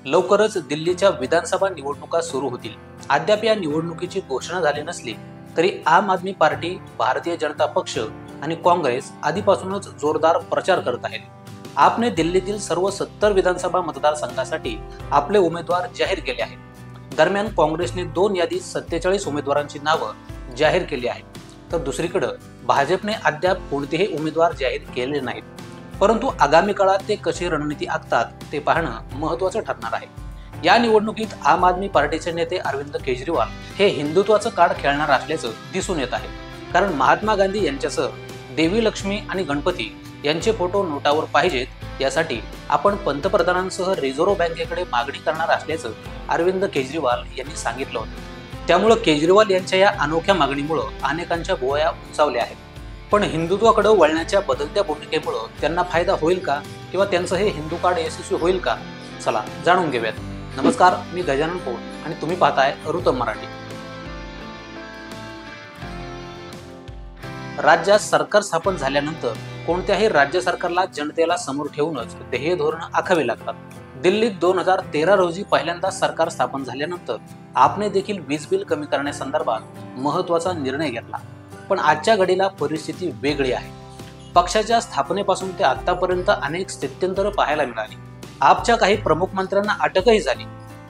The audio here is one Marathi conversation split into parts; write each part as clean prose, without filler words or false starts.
लवकरच दिल्लीच्या विधानसभा निवडणुका सुरू होतील। अद्याप या निवडणुकीची घोषणा झाली नसली तरी आम आदमी पार्टी, भारतीय जनता पक्ष आणि काँग्रेस आधीपासूनच जोरदार प्रचार करत आहेत। आपने दिल्लीतील सर्व 70 विधानसभा मतदारसंघासाठी आपले उमेदवार जाहीर केले आहेत। दरम्यान काँग्रेसने 2 यादीत 47 उमेदवारांची नावं जाहीर केली आहेत, तर दुसरीकडे भाजपने अद्याप कोणतेही उमेदवार जाहीर केले नाहीत। परंतु आगामी काळात ते कशी रणनीती आखतात ते पाहणं महत्त्वाचं ठरणार आहे। या निवडणुकीत आम आदमी पार्टीचे नेते अरविंद केजरीवाल हे हिंदुत्वाचं कार्ड खेळणार असल्याचं दिसून येत आहे। कारण महात्मा गांधी यांच्यासह देवी लक्ष्मी आणि गणपती यांचे फोटो नोटावर पाहिजेत यासाठी आपण पंतप्रधानांसह रिझर्व्ह बँकेकडे मागणी करणार असल्याचं अरविंद केजरीवाल यांनी सांगितलं होतं। त्यामुळे केजरीवाल यांच्या या अनोख्या मागणीमुळे अनेकांच्या भुवया उंचावल्या आहेत। पण हिंदुत्वाकडे वळण्याच्या बदलत्या भूमिकेमुळे त्यांना फायदा होईल का, किंवा त्यांचं हे हिंदू कार्ड यशस्वी होईल का? चला जाणून घेऊयात। नमस्कार, मी गजानन पोळ आणि तुम्ही पाहताय ऋतम मराठी। राज्यात सरकार स्थापन झाल्यानंतर कोणत्याही राज्य सरकारला जनतेला समोर ठेवूनच ध्येय धोरण आखावी लागतात। दिल्लीत 2013 रोजी पहिल्यांदा सरकार स्थापन झाल्यानंतर आपने देखील वीज बिल कमी करण्यासंदर्भात महत्त्वाचा निर्णय घेतला। पण आजच्या घडीला परिस्थिती वेगळी आहे। पक्षाच्या स्थापनेपासून ते आतापर्यंत अनेक स्थित्यंतर पाहायला मिळाली। आपच्या काही प्रमुख मंत्र्यांना अटकही झाली,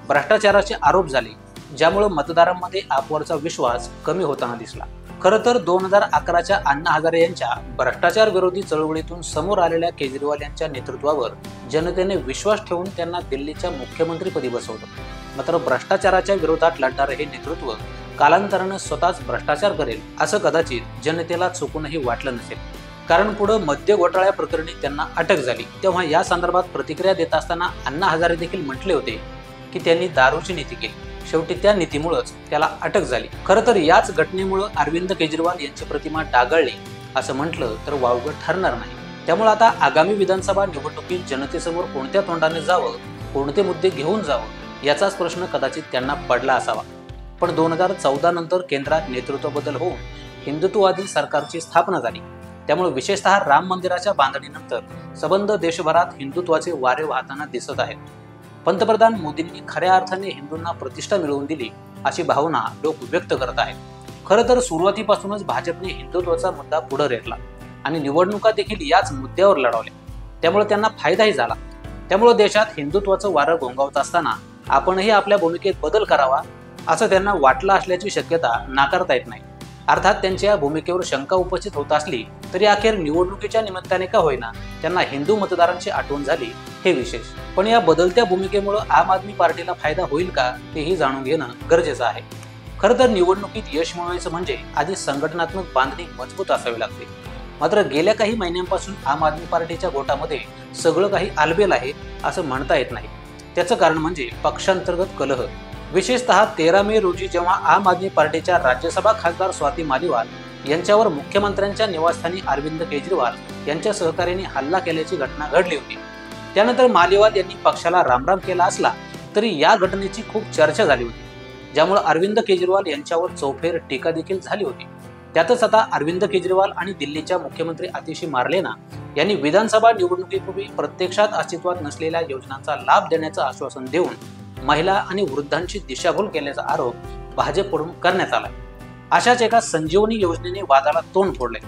भ्रष्टाचाराचे आरोप झाले, ज्यामुळे मतदारांमध्ये आपवरचा विश्वास कमी होताना दिसला। खरं तर 2011च्या अण्णा हजारे यांच्या भ्रष्टाचार विरोधी चळवळीतून समोर आलेल्या केजरीवाल यांच्या नेतृत्वावर जनतेने विश्वास ठेवून त्यांना दिल्लीच्या मुख्यमंत्रीपदी बसवलं। मात्र भ्रष्टाचाराच्या विरोधात लढणारे हे नेतृत्व कालांतराने स्वतःच भ्रष्टाचार करेल असं कदाचित जनतेला चुकूनही वाटलं नसेल। कारण पुढे मद्य घोटाळ्या प्रकरणी त्यांना अटक झाली, तेव्हा या संदर्भात प्रतिक्रिया देत असताना अण्णा हजारे देखील म्हटले होते की त्यांनी दारूची नीती केली। शेवटी त्या नीतीमुळेच त्याला अटक झाली। खरं तर याच घटनेमुळे अरविंद केजरीवाल यांची प्रतिमा डागाळली असं म्हटलं तर वावगं ठरणार नाही। त्यामुळे आता आगामी विधानसभा निवडणुकीत जनतेसमोर कोणत्या तोंडाने जावं, कोणते मुद्दे घेऊन जावं याचाच प्रश्न कदाचित त्यांना पडला असावा। पण 2014 नंतर केंद्रात नेतृत्व बदल होऊन हिंदुत्ववादी सरकारची स्थापना झाली। त्यामुळे विशेषतः राम मंदिराच्या बांधणीनंतर सबंध देशभरात हिंदुत्वाचे वारे वाहताना दिसत आहेत। पंतप्रधान मोदींनी खऱ्या अर्थाने हिंदूंना प्रतिष्ठा मिळवून दिली अशी भावना लोक व्यक्त करत आहेत। खरं तर सुरुवातीपासूनच भाजपने हिंदुत्वाचा मुद्दा पुढे रेटला आणि निवडणुका देखील याच मुद्द्यावर लढवल्या, त्यामुळे त्यांना फायदाही झाला। त्यामुळे देशात हिंदुत्वाचं वारं घोंगावत असताना आपणही आपल्या भूमिकेत बदल करावा असं त्यांना वाटलं असल्याची शक्यता नाकारता येत नाही। अर्थात त्यांच्या भूमिकेवर शंका उपस्थित होत असली तरी अखेर निवडणुकीच्या निमित्ताने का होईना त्यांना हिंदू मतदारांची आठवण झाली हे विशेष। पण या बदलत्या भूमिकेमुळे आम आदमी पार्टीला फायदा होईल का तेही जाणून घेणं गरजेचं आहे। खरं तर निवडणुकीत यश मिळवायचं म्हणजे आधी संघटनात्मक बांधणी मजबूत असावी लागते। मात्र गेल्या काही महिन्यांपासून आम आदमी पार्टीच्या गोटामध्ये सगळं काही आलबेल आहे असं म्हणता येत नाही। त्याचं कारण म्हणजे पक्षांतर्गत कलह। विशेषतः 13 मे रोजी जेव्हा आम आदमी पार्टीच्या राज्यसभा खासदार स्वाती मालिवाल यांच्यावर मुख्यमंत्र्यांच्या निवासस्थानी अरविंद केजरीवाल यांच्या सहकार्याने हल्ला केल्याची घटना घडली होती, त्यानंतर मालिवाल यांनी पक्षाला रामराम केला असला तरी या घटनेची खूप चर्चा झाली होती, ज्यामुळे अरविंद केजरीवाल यांच्यावर चौफेर टीका देखील झाली होती। त्यातच आता अरविंद केजरीवाल आणि दिल्लीच्या मुख्यमंत्री आतिशी मार्लेना यांनी विधानसभा निवडणुकीपूर्वी प्रत्यक्षात अस्तित्वात नसलेल्या योजनांचा लाभ देण्याचं आश्वासन देऊन महिला आणि वृद्धांची दिशाभूल केल्याचा आरोप भाजपकडून करण्यात आला। अशाच एका संजीवनी योजनेने वादाला तोंड फोडले।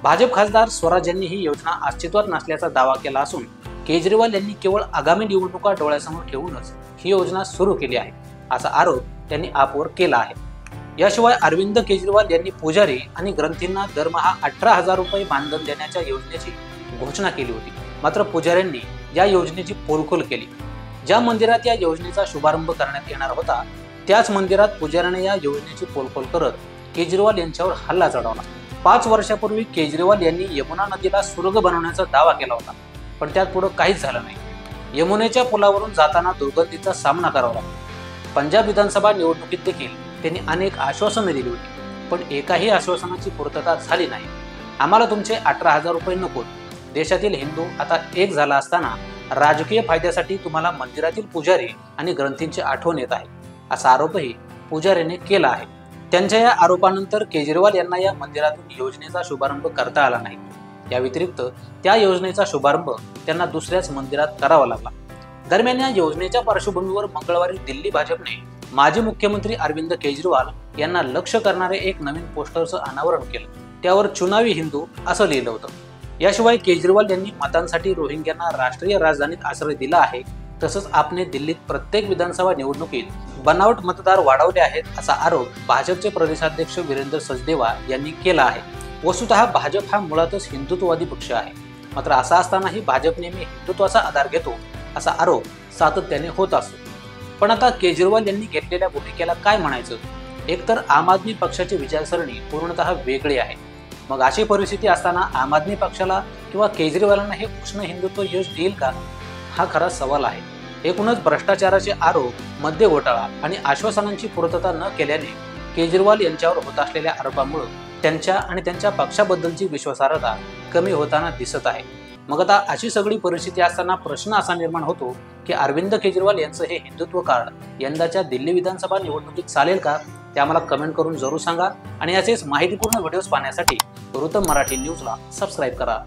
भाजप खासदार स्वराज यांनी ही योजना अस्तित्वात नसल्याचा दावा केला असून केजरीवाल यांनी केवळ आगामी निवडणुका डोळ्यासमोर ठेवूनच ही योजना सुरू केली आहे असा आरोप त्यांनी आपवर केला आहे। याशिवाय अरविंद केजरीवाल यांनी पुजारी आणि ग्रंथींना दरमहा 18,000 रुपये मानधन देण्याच्या योजनेची घोषणा केली होती। मात्र पुजाऱ्यांनी या योजनेची पोलखोल केली। ज्या मंदिरात या योजनेचा शुभारंभ करण्यात येणार होता त्याच मंदिरात पुजाऱ्याने या योजनेची पोलखोल करत केजरीवाल यांच्यावर हल्ला चढवला। 5 वर्षापूर्वी केजरीवाल यांनी यमुना नदीला सुरंग बनवण्याचा दावा केला होता, पण त्यात पुढे काहीच झालं नाही। यमुनेच्या पुलावरून जाताना दुर्गंधीचा सामना करावा लागला। पंजाब विधानसभा निवडणुकीत देखील त्यांनी अनेक आश्वासनं दिली होती, पण एकाही आश्वासनाची पूर्तता झाली नाही। आम्हाला तुमचे 18,000 रुपये नको। देशातील हिंदू आता एक झाला असताना राजकीय फायद्यासाठी तुम्हाला मंदिरातील पुजारी आणि ग्रंथींची आठवण येत आहे असा आरोपही पुजाऱ्याने केला आहे। त्यांच्या या आरोपानंतर केजरीवाल यांना या मंदिरातून योजनेचा शुभारंभ करता आला नाही। या व्यतिरिक्त त्या योजनेचा शुभारंभ त्यांना दुसऱ्याच मंदिरात करावा लागला। दरम्यान या योजनेच्या पार्श्वभूमीवर मंगळवारी दिल्ली भाजपने माजी मुख्यमंत्री अरविंद केजरीवाल यांना लक्ष्य करणारे एक नवीन पोस्टरचं अनावरण केलं. त्यावर चुनावी हिंदू असं लिहिलं होतं. याशिवाय केजरीवाल यांनी मतांसाठी रोहिंग्यांना राष्ट्रीय राजधानीत आश्रय दिला आहे. तसंच आपने दिल्लीत प्रत्येक विधानसभा निवडणुकीत बनावट मतदार वाढवले आहेत असा आरोप भाजपचे प्रदेशाध्यक्ष वीरेंद्र सचदेवा यांनी केला आहे. वस्तुतः भाजप हा मुळातच हिंदुत्ववादी पक्ष आहे. मात्र असं असतानाही भाजप नेहमी हिंदुत्वाचा आधार घेतो असा आरोप सातत्याने होत असतो. पण आता केजरीवाल यांनी घेतलेल्या भूमिकेला काय म्हणायचं? एकतर आम आदमी पक्षाची विचारसरणी पूर्णतः वेगळी आहे. मग अशी परिस्थिती असताना आम आदमी पक्षाला किंवा केजरीवालांना हे उष्ण हिंदुत्व यश देईल का? हा खरा सवाल आहे. एकूणच भ्रष्टाचाराचे आरोप, मद्य घोटाळा आणि आश्वासनांची पूर्तता न केल्याने केजरीवाल यांच्यावर होत असलेल्या आरोपामुळे त्यांच्या आणि त्यांच्या पक्षाबद्दलची विश्वासार्हता कमी होताना दिसत आहे. मग आता अशी सगळी परिस्थिती असताना प्रश्न असा निर्माण होतो की अरविंद केजरीवाल यांचं हे हिंदुत्व कार्ड यंदाच्या दिल्ली विधानसभा निवडणुकीत चालेल का? ते आम्हाला कमेंट करून जरूर सांगा आणि याचेच माहितीपूर्ण व्हिडिओज पाहण्यासाठी वृत्तम मराठी न्यूजला सबस्क्राईब करा.